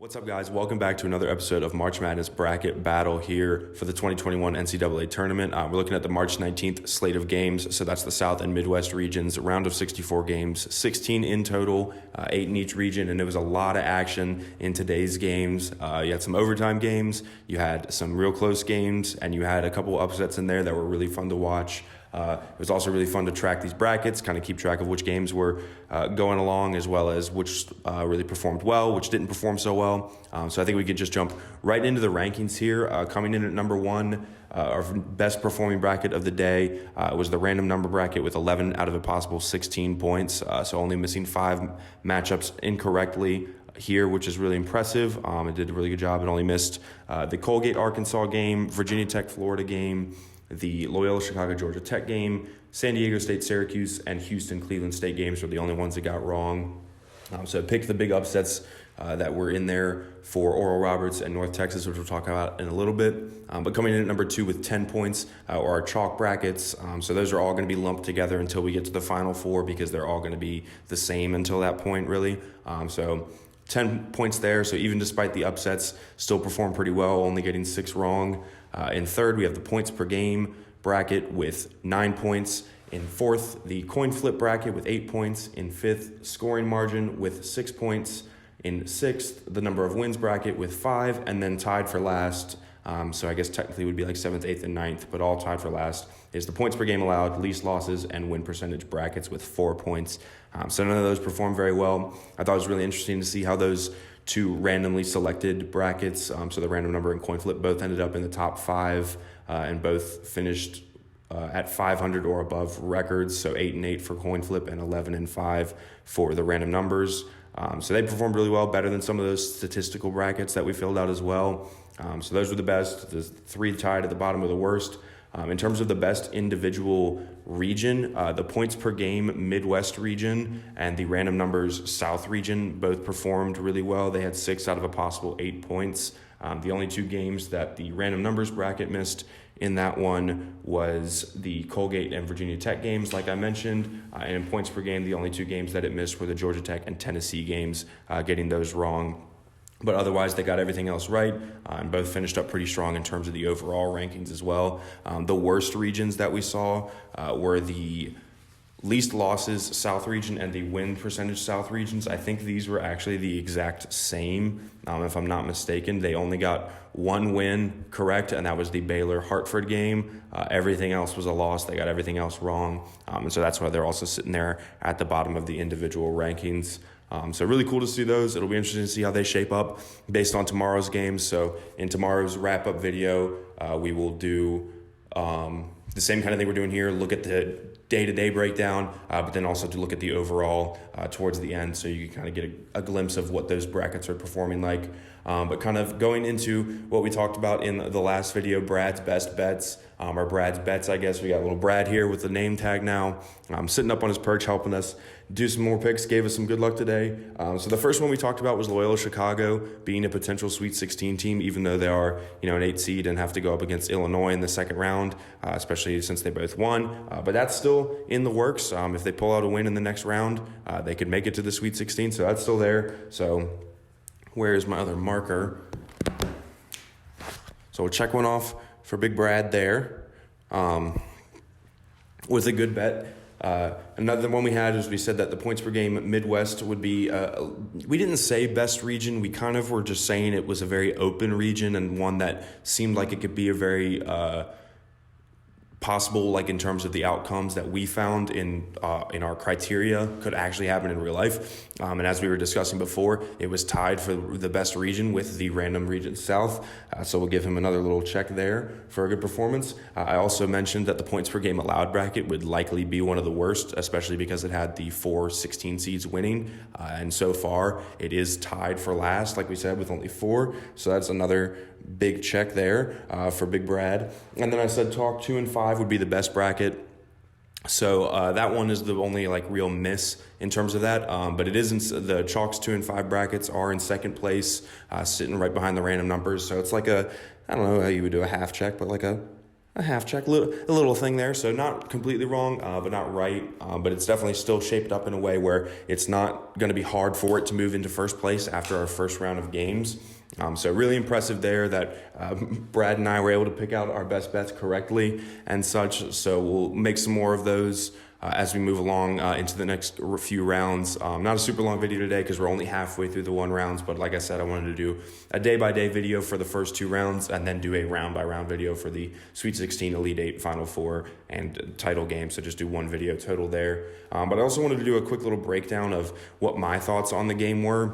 What's up, guys? Welcome back to another episode of March Madness Bracket Battle here for the 2021 NCAA Tournament. We're looking at the March 19th slate of games, so that's the South and Midwest regions, round of 64 games, 16 in total, 8 in each region, and there was a lot of action in today's games. You had some overtime games, you had some real close games, and you had a couple upsets in there that were really fun to watch. It was also really fun to track these brackets, kind of keep track of which games were going along, as well as which really performed well, which didn't perform so well. So I think we could just jump right into the rankings here. Coming in at number one, our best performing bracket of the day was the random number bracket with 11 out of a possible 16 points. So only missing 5 matchups incorrectly here, which is really impressive. It did a really good job. It only missed the Colgate Arkansas game, Virginia Tech Florida game, the Loyola Chicago Georgia Tech game, San Diego State Syracuse, and Houston Cleveland State games were the only ones that got wrong. So I picked the big upsets that were in there for Oral Roberts and North Texas, which we'll talk about in a little bit. But coming in at number 2 with 10 points are our chalk brackets. So those are all going to be lumped together until we get to the Final Four, because they're all going to be the same until that point, really. So 10 points there, so even despite the upsets, still performed pretty well, only getting 6 wrong. In third, we have the points per game bracket with 9 points. In fourth, the coin flip bracket with 8 points. In fifth, scoring margin with 6 points. In sixth, the number of wins bracket with 5, and then tied for last. So I guess technically it would be like 7th, 8th, and 9th, but all tied for last is the points per game allowed, least losses, and win percentage brackets with 4 points. So none of those performed very well. I thought it was really interesting to see how those two randomly selected brackets, so the random number and coin flip, both ended up in the top 5 and both finished at 500 or above records. So 8-8 for coin flip and 11-5 for the random numbers. So they performed really well, better than some of those statistical brackets that we filled out as well. So those were the best. The 3 tied at the bottom were the worst. In terms of the best individual region, the points per game Midwest region and the random numbers South region both performed really well. They had 6 out of a possible 8 points. The only 2 games that the random numbers bracket missed in that one was the Colgate and Virginia Tech games, like I mentioned. And in points per game, the only 2 games that it missed were the Georgia Tech and Tennessee games, getting those wrong. But otherwise, they got everything else right, and both finished up pretty strong in terms of the overall rankings as well. The worst regions that we saw were the least losses South region and the win percentage South regions. I think these were actually the exact same, if I'm not mistaken. They only got 1 win correct, and that was the Baylor-Hartford game. Everything else was a loss. They got everything else wrong, and so that's why they're also sitting there at the bottom of the individual rankings. So really cool to see those. It'll be interesting to see how they shape up based on tomorrow's games. So in tomorrow's wrap-up video, we will do the same kind of thing we're doing here, look at the day-to-day breakdown, but then also to look at the overall towards the end, so you can kind of get a glimpse of what those brackets are performing like. But kind of going into what we talked about in the last video, Brad's best bets, or Brad's bets, I guess. We got little Brad here with the name tag now, sitting up on his perch, helping us do some more picks, gave us some good luck today. So the first one we talked about was Loyola Chicago being a potential Sweet 16 team, even though they are, an 8 seed and have to go up against Illinois in the second round, especially since they both won. But that's still in the works. If they pull out a win in the next round, they could make it to the Sweet 16. So that's still there. So where's my other marker? So we'll check one off for Big Brad there. Was a good bet. Another one we had is we said that the points per game Midwest would be, we didn't say best region. We kind of were just saying it was a very open region and one that seemed like it could be a very possible, like in terms of the outcomes that we found in our criteria could actually happen in real life. And as we were discussing before, it was tied for the best region with the random region South. So we'll give him another little check there for a good performance. I also mentioned that the points per game allowed bracket would likely be one of the worst, especially because it had the 4 16 seeds winning. And so far it is tied for last, like we said, with only 4. So that's another big check there for Big Brad. And then I said talk 2 and 5 would be the best bracket. So that one is the only real miss in terms of that. But it isn't. The chalks 2 and 5 brackets are in second place, sitting right behind the random numbers. So it's like I don't know how you would do a half check, but like a a half check, a little thing there. So not completely wrong, but not right. But it's definitely still shaped up in a way where it's not going to be hard for it to move into first place after our first round of games. So really impressive there that Brad and I were able to pick out our best bets correctly and such. So we'll make some more of those as we move along into the next few rounds. Not a super long video today because we're only halfway through the 1 rounds, but like I said, I wanted to do a day-by-day video for the first 2 rounds and then do a round-by-round video for the Sweet 16, Elite 8, Final Four, and title game. So just do 1 video total there. But I also wanted to do a quick little breakdown of what my thoughts on the game were.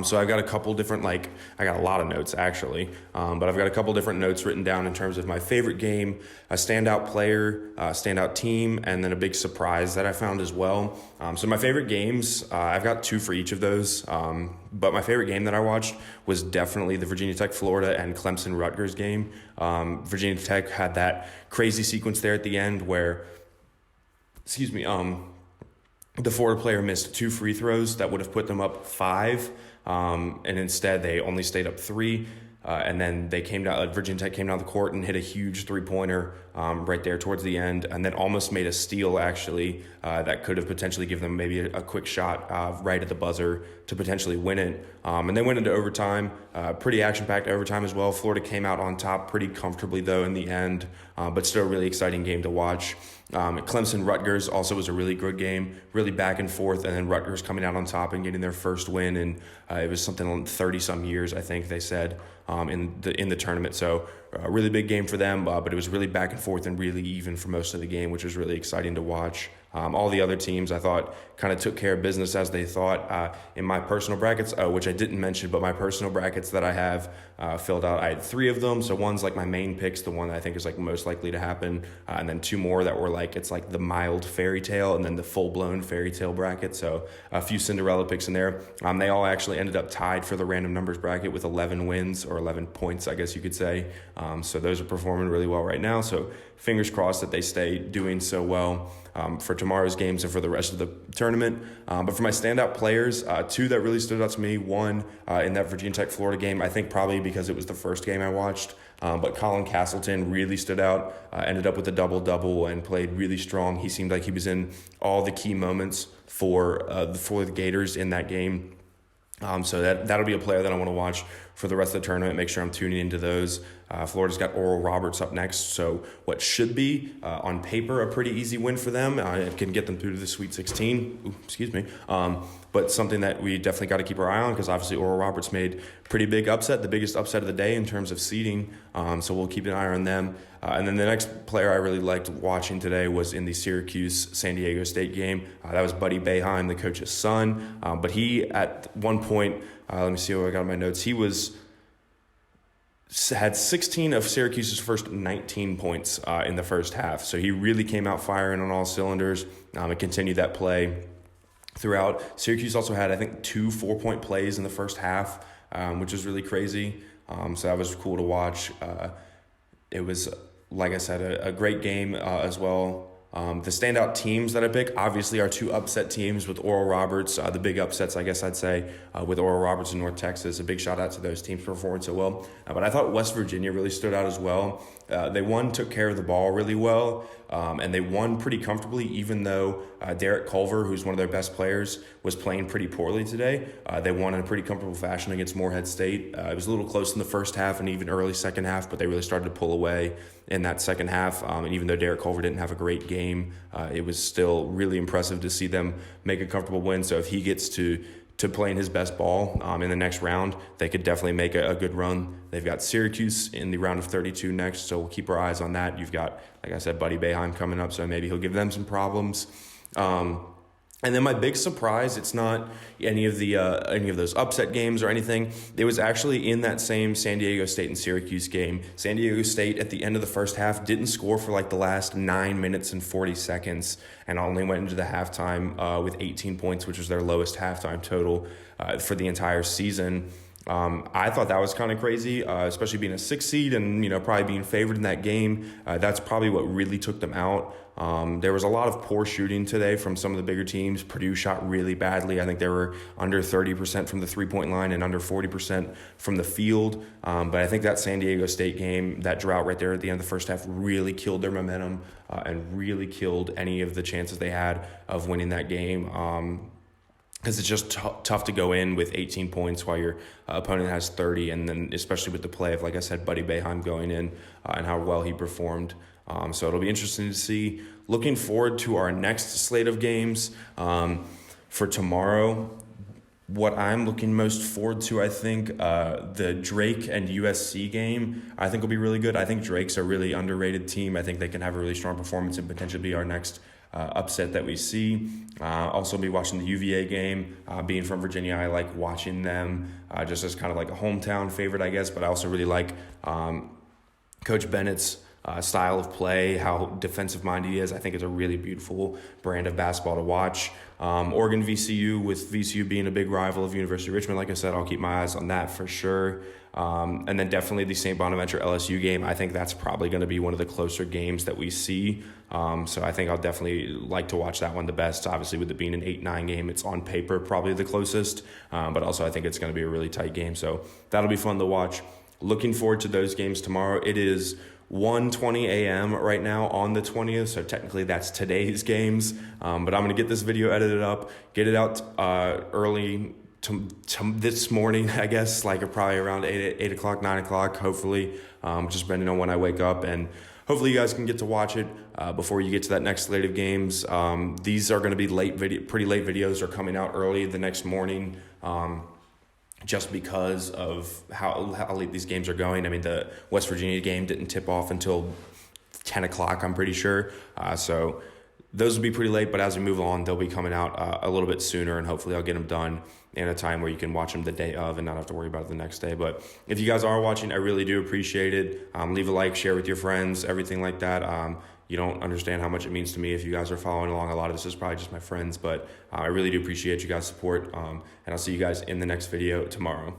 So I've got a couple different, I got a lot of notes actually, but I've got a couple different notes written down in terms of my favorite game, a standout player, standout team, and then a big surprise that I found as well. So my favorite games, I've got 2 for each of those, but my favorite game that I watched was definitely the Virginia Tech, Florida, and Clemson Rutgers game. Virginia Tech had that crazy sequence there at the end where, the Florida player missed 2 free throws that would have put them up 5, and instead they only stayed up 3. And then they came down. Virginia Tech came down the court and hit a huge 3-pointer right there towards the end, and then almost made a steal actually that could have potentially given them maybe a quick shot right at the buzzer to potentially win it. And they went into overtime, pretty action-packed overtime as well. Florida came out on top pretty comfortably though in the end, but still a really exciting game to watch. Clemson Rutgers also was a really good game, really back and forth, and then Rutgers coming out on top and getting their first win, and it was something on 30-some years, I think they said, in the tournament. So a really big game for them, but it was really back and forth and really even for most of the game, which was really exciting to watch. All the other teams, I thought, kind of took care of business as they thought. In my personal brackets, which I didn't mention, but my personal brackets that I have filled out, I had 3 of them. So one's my main picks, the one that I think is most likely to happen, and then 2 more that were it's the mild fairy tale and then the full-blown fairy tale bracket. So a few Cinderella picks in there. They all actually ended up tied for the random numbers bracket with 11 wins, or 11 points, I guess you could say. So those are performing really well right now. So fingers crossed that they stay doing so well for tomorrow's games and for the rest of the tournament. But for my standout players, 2 that really stood out to me. One, in that Virginia Tech Florida game, I think probably because it was the first game I watched, but Colin Castleton really stood out, ended up with a double-double and played really strong. He seemed like he was in all the key moments for the Gators in that game. So that'll be a player that I want to watch for the rest of the tournament. Make sure I'm tuning into those. Florida's got Oral Roberts up next, so what should be, on paper, a pretty easy win for them. It can get them through to the Sweet 16. But something that we definitely got to keep our eye on, because obviously Oral Roberts made pretty big upset, the biggest upset of the day in terms of seeding. So we'll keep an eye on them. And then the next player I really liked watching today was in the Syracuse-San Diego State game. That was Buddy Boeheim, the coach's son. But he, at one point, let me see what I got in my notes. He had 16 of Syracuse's first 19 points in the first half. So he really came out firing on all cylinders and continued that play throughout. Syracuse also had, I think, 2 4-point plays in the first half, which was really crazy. So that was cool to watch. It was, like I said, a great game as well. The standout teams that I pick, obviously, are 2 upset teams with Oral Roberts. The big upsets, I guess I'd say, with Oral Roberts and North Texas. A big shout out to those teams performing so well. But I thought West Virginia really stood out as well. They took care of the ball really well, and they won pretty comfortably, even though Derek Culver, who's one of their best players, was playing pretty poorly today. They won in a pretty comfortable fashion against Morehead State. It was a little close in the first half and even early second half, but they really started to pull away in that second half. And even though Derek Culver didn't have a great game, it was still really impressive to see them make a comfortable win. So if he gets to playing his best ball in the next round, they could definitely make a good run. They've got Syracuse in the round of 32 next, so we'll keep our eyes on that. You've got, like I said, Buddy Boeheim coming up, so maybe he'll give them some problems. And then my big surprise, it's not any of those upset games or anything. It was actually in that same San Diego State and Syracuse game. San Diego State at the end of the first half didn't score for the last 9 minutes and 40 seconds and only went into the halftime with 18 points, which was their lowest halftime total for the entire season. I thought that was kind of crazy, especially being a 6 seed and, probably being favored in that game. That's probably what really took them out. There was a lot of poor shooting today from some of the bigger teams. Purdue shot really badly. I think they were under 30% from the three-point line and under 40% from the field. But I think that San Diego State game, that drought right there at the end of the first half, really killed their momentum and really killed any of the chances they had of winning that game. Because it's just tough to go in with 18 points while your opponent has 30, and then especially with the play of, like I said, Buddy Boeheim going in and how well he performed. So it'll be interesting to see. Looking forward to our next slate of games for tomorrow. What I'm looking most forward to, I think, the Drake and USC game, I think will be really good. I think Drake's a really underrated team. I think they can have a really strong performance and potentially be our next upset that we see. Also be watching the UVA game. Being from Virginia, I like watching them just as kind of like a hometown favorite, I guess. But I also really like Coach Bennett's style of play, how defensive-minded he is. I think it's a really beautiful brand of basketball to watch. Oregon VCU, with VCU being a big rival of University of Richmond, like I said, I'll keep my eyes on that for sure. And then definitely the St. Bonaventure LSU game. I think that's probably going to be one of the closer games that we see. So I think I'll definitely like to watch that one the best. Obviously, with it being an 8-9 game, it's on paper probably the closest. But also I think it's going to be a really tight game. So that'll be fun to watch. Looking forward to those games tomorrow. It is 1:20 a.m. right now on the 20th, so technically that's today's games. But I'm going to get this video edited up, get it out early to this morning, I guess, like probably around 8 o'clock, 9 o'clock, hopefully, just depending on when I wake up. And hopefully you guys can get to watch it before you get to that next slate of games. These are going to be pretty late videos are coming out early the next morning. Just because of how late these games are going. I mean, the West Virginia game didn't tip off until 10 o'clock, I'm pretty sure. So those will be pretty late, but as we move on, they'll be coming out a little bit sooner, and hopefully I'll get them done in a time where you can watch them the day of and not have to worry about it the next day. But if you guys are watching, I really do appreciate it. Leave a like, share with your friends, everything like that. You don't understand how much it means to me if you guys are following along. A lot of this is probably just my friends, but I really do appreciate you guys' support, and I'll see you guys in the next video tomorrow.